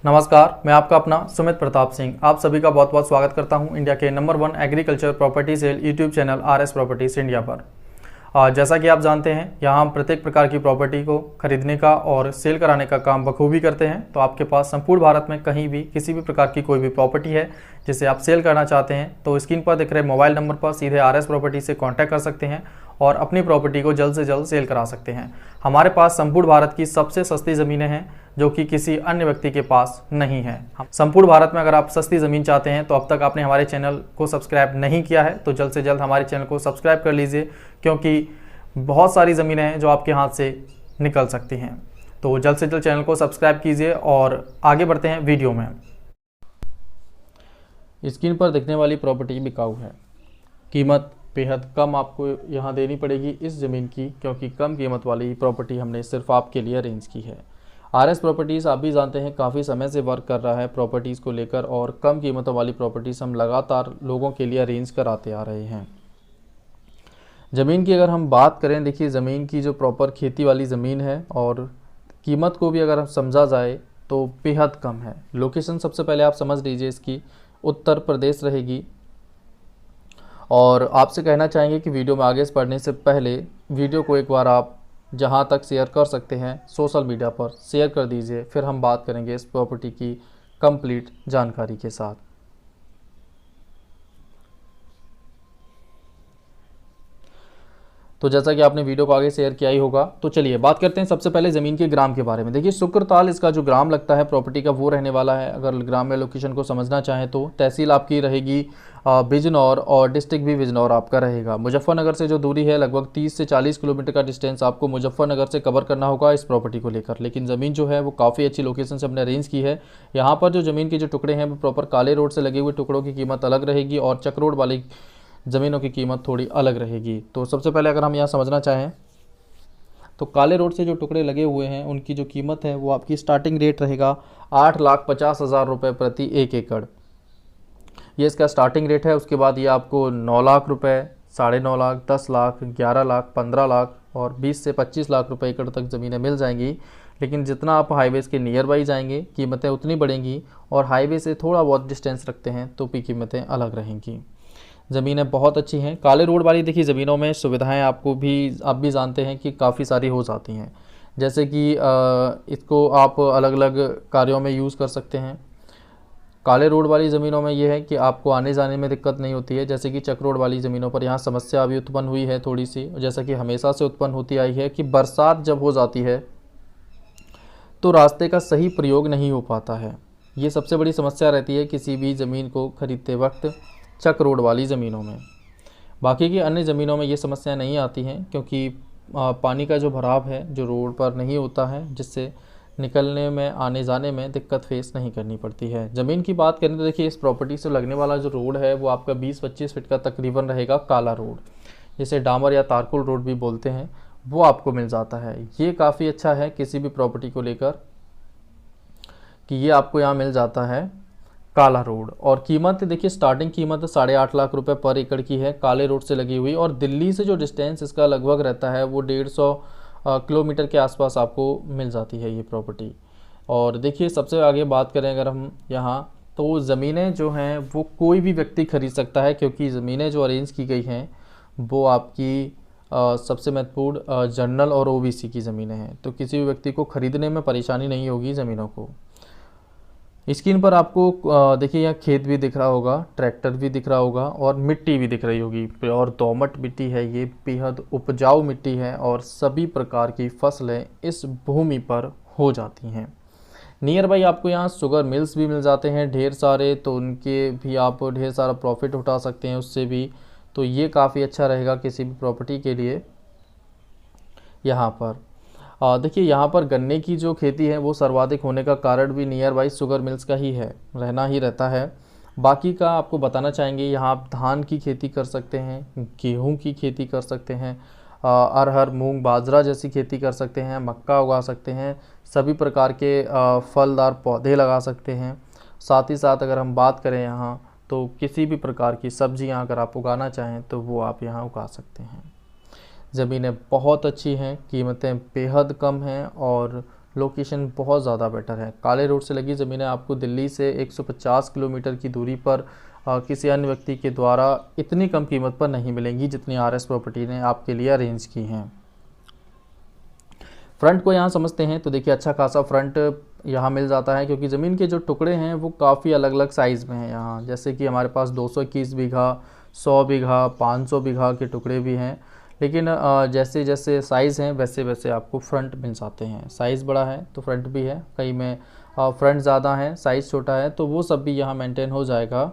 नमस्कार, मैं आपका अपना सुमित प्रताप सिंह आप सभी का बहुत बहुत स्वागत करता हूं इंडिया के number 1 agriculture property sale YouTube channel RS properties India पर। जैसा कि आप जानते हैं, यहाँ हम प्रत्येक प्रकार की प्रॉपर्टी को खरीदने का और सेल कराने का काम बखूबी करते हैं। तो आपके पास संपूर्ण भारत में कहीं भी किसी भी प्रकार की कोई भी प्रॉपर्टी है जिसे आप सेल करना चाहते हैं तो स्क्रीन पर दिख रहे मोबाइल नंबर पर सीधे आरएस प्रॉपर्टी से कॉन्टैक्ट कर सकते हैं और अपनी प्रॉपर्टी को जल्द से जल्द सेल करा सकते हैं। हमारे पास संपूर्ण भारत की सबसे सस्ती ज़मीनें हैं जो कि किसी अन्य व्यक्ति के पास नहीं है। संपूर्ण भारत में अगर आप सस्ती ज़मीन चाहते हैं तो अब तक आपने हमारे चैनल को सब्सक्राइब नहीं किया है तो जल्द से जल्द हमारे चैनल को सब्सक्राइब कर लीजिए, क्योंकि बहुत सारी ज़मीनें हैं जो आपके हाथ से निकल सकती हैं। तो जल्द से जल्द चैनल को सब्सक्राइब कीजिए और आगे बढ़ते हैं वीडियो में। स्क्रीन पर दिखने वाली प्रॉपर्टी बिकाऊ है। कीमत बेहद कम आपको यहाँ देनी पड़ेगी इस ज़मीन की, क्योंकि कम कीमत वाली प्रॉपर्टी हमने सिर्फ आपके लिए अरेंज की है। आरएस प्रॉपर्टीज़ आप भी जानते हैं काफ़ी समय से वर्क कर रहा है प्रॉपर्टीज़ को लेकर, और कम कीमतों वाली प्रॉपर्टीज़ हम लगातार लोगों के लिए अरेंज कराते आ रहे हैं। ज़मीन की अगर हम बात करें, देखिए ज़मीन की जो प्रॉपर खेती वाली ज़मीन है और कीमत को भी अगर हम समझा जाए तो बेहद कम है। लोकेशन सबसे पहले आप समझ लीजिए, इसकी उत्तर प्रदेश रहेगी। और आपसे कहना चाहेंगे कि वीडियो में आगे बढ़ने से पहले वीडियो को एक बार आप जहां तक शेयर कर सकते हैं सोशल मीडिया पर शेयर कर दीजिए, फिर हम बात करेंगे इस प्रॉपर्टी की कंप्लीट जानकारी के साथ। तो जैसा कि आपने वीडियो को आगे शेयर किया ही होगा, तो चलिए बात करते हैं सबसे पहले ज़मीन के ग्राम के बारे में। देखिए शुक्रताल इसका जो ग्राम लगता है प्रॉपर्टी का वो रहने वाला है। अगर ग्राम में लोकेशन को समझना चाहें तो तहसील आपकी रहेगी बिजनौर और डिस्ट्रिक्ट भी बिजनौर आपका रहेगा। मुजफ्फरनगर से जो दूरी है लगभग 30 से 40 किलोमीटर का डिस्टेंस आपको मुजफ्फरनगर से कवर करना होगा इस प्रॉपर्टी को लेकर। लेकिन ज़मीन जो है वो काफ़ी अच्छी लोकेशन से हमने अरेंज की है। यहाँ पर जो ज़मीन के जो टुकड़े हैं वो प्रॉपर काले रोड से लगे हुए टुकड़ों की कीमत अलग रहेगी और चक रोड वाली ज़मीनों की कीमत थोड़ी अलग रहेगी। तो सबसे पहले अगर हम यहाँ समझना चाहें तो काले रोड से जो टुकड़े लगे हुए हैं उनकी जो कीमत है वो आपकी स्टार्टिंग रेट रहेगा 8,50,000 रुपये प्रति 1 एकड़। ये इसका स्टार्टिंग रेट है। उसके बाद ये आपको 9 लाख रुपये, 9.5 लाख, 10 लाख, 11 लाख, 15 लाख और 20 से 25 लाख रुपए एकड़ तक ज़मीनें मिल जाएंगी। लेकिन जितना आप हाईवेज़ के नियर बाई जाएंगे कीमतें उतनी बढ़ेंगी, और हाईवे से थोड़ा बहुत डिस्टेंस रखते हैं तो भी कीमतें अलग रहेंगी। ज़मीनें बहुत अच्छी हैं। काले रोड वाली देखिए ज़मीनों में सुविधाएं आप भी जानते हैं कि काफ़ी सारी हो जाती हैं, जैसे कि इसको आप अलग अलग कार्यों में यूज़ कर सकते हैं। काले रोड वाली ज़मीनों में ये है कि आपको आने जाने में दिक्कत नहीं होती है, जैसे कि चक रोड वाली ज़मीनों पर यहाँ समस्या अभी उत्पन्न हुई है थोड़ी सी, जैसा कि हमेशा से उत्पन्न होती आई है कि बरसात जब हो जाती है तो रास्ते का सही प्रयोग नहीं हो पाता है। ये सबसे बड़ी समस्या रहती है किसी भी ज़मीन को खरीदते वक्त चक रोड वाली ज़मीनों में। बाकी की अन्य ज़मीनों में ये समस्या नहीं आती हैं, क्योंकि पानी का जो भराव है जो रोड पर नहीं होता है, जिससे निकलने में आने जाने में दिक्कत फेस नहीं करनी पड़ती है। ज़मीन की बात करें तो देखिए इस प्रॉपर्टी से लगने वाला जो रोड है वो आपका 20-25 फीट का तकरीबन रहेगा। काला रोड, जिसे डामर या तारकुल रोड भी बोलते हैं, वो आपको मिल जाता है। ये काफ़ी अच्छा है किसी भी प्रॉपर्टी को लेकर कि ये आपको यहाँ मिल जाता है काला रोड। और कीमत देखिए स्टार्टिंग कीमत 8.5 लाख रुपए पर एकड़ की है काले रोड से लगी हुई, और दिल्ली से जो डिस्टेंस इसका लगभग रहता है वो 150 किलोमीटर के आसपास आपको मिल जाती है ये प्रॉपर्टी। और देखिए सबसे आगे बात करें अगर हम यहाँ, तो ज़मीनें जो हैं वो कोई भी व्यक्ति खरीद सकता है, क्योंकि ज़मीनें जो अरेंज की गई हैं वो आपकी सबसे महत्वपूर्ण जनरल और ओबीसी की ज़मीनें हैं, तो किसी भी व्यक्ति को खरीदने में परेशानी नहीं होगी ज़मीनों को। स्क्रीन पर आपको देखिए यहाँ खेत भी दिख रहा होगा, ट्रैक्टर भी दिख रहा होगा और मिट्टी भी दिख रही होगी। और दोमट मिट्टी है, ये बेहद उपजाऊ मिट्टी है और सभी प्रकार की फसलें इस भूमि पर हो जाती हैं। नियर बाई आपको यहाँ शुगर मिल्स भी मिल जाते हैं ढेर सारे, तो उनके भी आप ढेर सारा प्रॉफिट उठा सकते हैं उससे भी। तो ये काफ़ी अच्छा रहेगा किसी भी प्रॉपर्टी के लिए। यहाँ पर देखिए यहाँ पर गन्ने की जो खेती है वो सर्वाधिक होने का कारण भी नियर बाई शुगर मिल्स का ही है, रहना ही रहता है। बाकी का आपको बताना चाहेंगे, यहाँ आप धान की खेती कर सकते हैं, गेहूं की खेती कर सकते हैं, अरहर, मूंग, बाजरा जैसी खेती कर सकते हैं, मक्का उगा सकते हैं, सभी प्रकार के फलदार पौधे लगा सकते हैं। साथ ही साथ अगर हम बात करें यहाँ तो किसी भी प्रकार की सब्जियाँ अगर आप उगाना चाहें तो वो आप यहाँ उगा सकते हैं। ज़मीनें बहुत अच्छी हैं, कीमतें बेहद कम हैं और लोकेशन बहुत ज़्यादा बेटर है। काले रोड से लगी ज़मीनें आपको दिल्ली से 150 किलोमीटर की दूरी पर किसी अन्य व्यक्ति के द्वारा इतनी कम कीमत पर नहीं मिलेंगी जितनी आरएस प्रॉपर्टी ने आपके लिए अरेंज की हैं। फ्रंट को यहाँ समझते हैं तो देखिए अच्छा खासा फ्रंट यहाँ मिल जाता है, क्योंकि ज़मीन के जो टुकड़े हैं वो काफ़ी अलग अलग साइज़ में हैं यहाँ। जैसे कि हमारे पास 221 बीघा, 100 बीघा, 500 बीघा के टुकड़े भी हैं, लेकिन जैसे जैसे साइज़ हैं वैसे वैसे आपको फ्रंट मिल जाते हैं। साइज़ बड़ा है तो फ्रंट भी है, कहीं में फ्रंट ज़्यादा है, साइज़ छोटा है, तो वो सब भी यहाँ मेंटेन हो जाएगा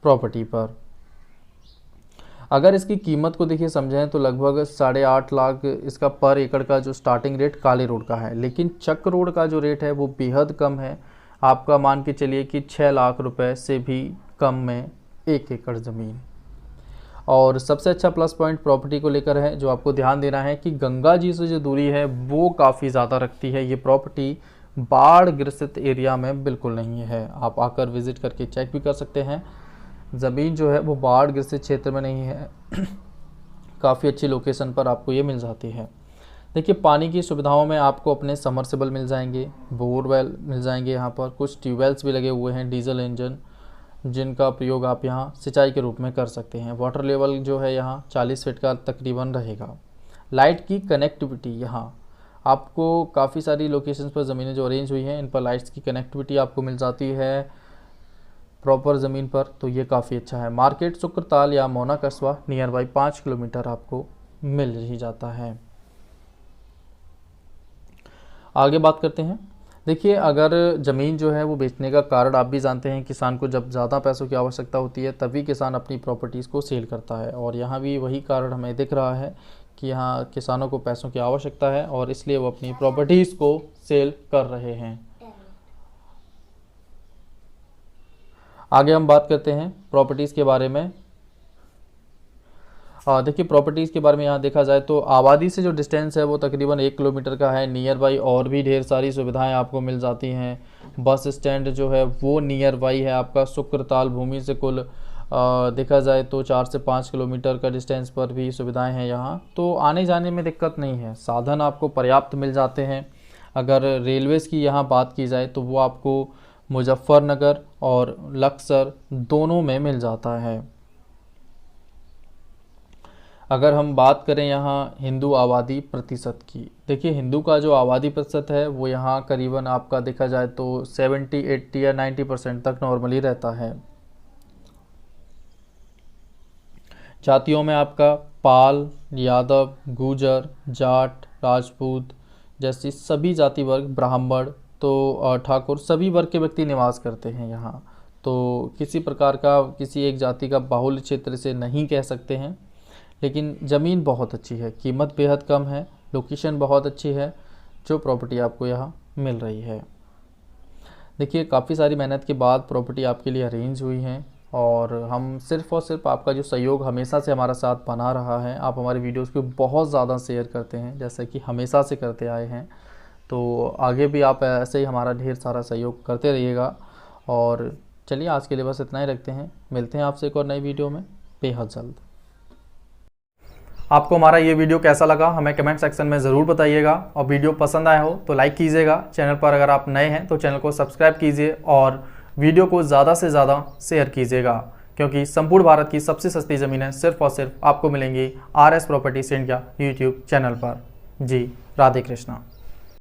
प्रॉपर्टी पर। अगर इसकी कीमत को देखिए समझें तो लगभग 8.5 लाख इसका पर एकड़ का जो स्टार्टिंग रेट काले रोड का है, लेकिन चक रोड का जो रेट है वो बेहद कम है। आपका मान के चलिए कि 6 लाख रुपए से भी कम में 1 एकड़ ज़मीन। और सबसे अच्छा प्लस पॉइंट प्रॉपर्टी को लेकर है जो आपको ध्यान देना है कि गंगा जी से जो दूरी है वो काफ़ी ज़्यादा रखती है। ये प्रॉपर्टी बाढ़ ग्रसित एरिया में बिल्कुल नहीं है, आप आकर विजिट करके चेक भी कर सकते हैं। ज़मीन जो है वो बाढ़ ग्रसित क्षेत्र में नहीं है काफ़ी अच्छी लोकेशन पर आपको ये मिल जाती है। देखिए पानी की सुविधाओं में आपको अपने समरसेबल मिल जाएंगे, बोरवेल मिल जाएंगे, यहाँ पर कुछ ट्यूबवेल्स भी लगे हुए हैं डीजल इंजन, जिनका प्रयोग आप यहाँ सिंचाई के रूप में कर सकते हैं। वाटर लेवल जो है यहाँ 40 फीट का तकरीबन रहेगा। लाइट की कनेक्टिविटी यहाँ आपको काफ़ी सारी लोकेशंस पर ज़मीनें जो अरेंज हुई हैं इन पर लाइट्स की कनेक्टिविटी आपको मिल जाती है प्रॉपर ज़मीन पर, तो ये काफ़ी अच्छा है। मार्केट शुक्रताल या मोना कस्बा नियर बाई 5 किलोमीटर आपको मिल ही जाता है। आगे बात करते हैं। देखिए अगर ज़मीन जो है वो बेचने का कारण आप भी जानते हैं, किसान को जब ज़्यादा पैसों की आवश्यकता होती है तभी किसान अपनी प्रॉपर्टीज़ को सेल करता है, और यहाँ भी वही कारण हमें दिख रहा है कि यहाँ किसानों को पैसों की आवश्यकता है और इसलिए वो अपनी प्रॉपर्टीज़ को सेल कर रहे हैं। आगे हम बात करते हैं प्रॉपर्टीज़ के बारे में। देखिए प्रॉपर्टीज़ के बारे में यहाँ देखा जाए तो आबादी से जो डिस्टेंस है वो तकरीबन 1 किलोमीटर का है। नियर बाई और भी ढेर सारी सुविधाएं आपको मिल जाती हैं। बस स्टैंड जो है वो नियर बाई है आपका शुक्रताल भूमि से कुल देखा जाए तो 4 से 5 किलोमीटर का डिस्टेंस पर भी सुविधाएं हैं यहाँ, तो आने जाने में दिक्कत नहीं है, साधन आपको पर्याप्त मिल जाते हैं। अगर रेलवेज़ की यहाँ बात की जाए तो वो आपको मुजफ्फरनगर और लक्सर दोनों में मिल जाता है। अगर हम बात करें यहाँ हिंदू आबादी प्रतिशत की, देखिए हिंदू का जो आबादी प्रतिशत है वो यहाँ करीबन आपका देखा जाए तो 70, 80 या 90% तक नॉर्मली रहता है। जातियों में आपका पाल, यादव, गुर्जर, जाट, राजपूत जैसी सभी जाति वर्ग, ब्राह्मण तो ठाकुर सभी वर्ग के व्यक्ति निवास करते हैं यहाँ, तो किसी प्रकार का किसी एक जाति का बाहुल्य क्षेत्र से नहीं कह सकते हैं। लेकिन ज़मीन बहुत अच्छी है, कीमत बेहद कम है, लोकेशन बहुत अच्छी है जो प्रॉपर्टी आपको यहाँ मिल रही है। देखिए काफ़ी सारी मेहनत के बाद प्रॉपर्टी आपके लिए अरेंज हुई है, और हम सिर्फ़ और सिर्फ आपका जो सहयोग हमेशा से हमारा साथ बना रहा है, आप हमारे वीडियोस को बहुत ज़्यादा शेयर करते हैं जैसे कि हमेशा से करते आए हैं, तो आगे भी आप ऐसे ही हमारा ढेर सारा सहयोग करते रहिएगा। और चलिए आज के लिए बस इतना ही रखते हैं, मिलते हैं आपसे एक और नई वीडियो में बेहद जल्द। आपको हमारा ये वीडियो कैसा लगा हमें कमेंट सेक्शन में ज़रूर बताइएगा, और वीडियो पसंद आया हो तो लाइक कीजिएगा। चैनल पर अगर आप नए हैं तो चैनल को सब्सक्राइब कीजिए और वीडियो को ज़्यादा से ज़्यादा शेयर कीजिएगा, क्योंकि संपूर्ण भारत की सबसे सस्ती ज़मीनें सिर्फ और सिर्फ आपको मिलेंगी RS properties India YouTube channel पर। जी राधे कृष्णा।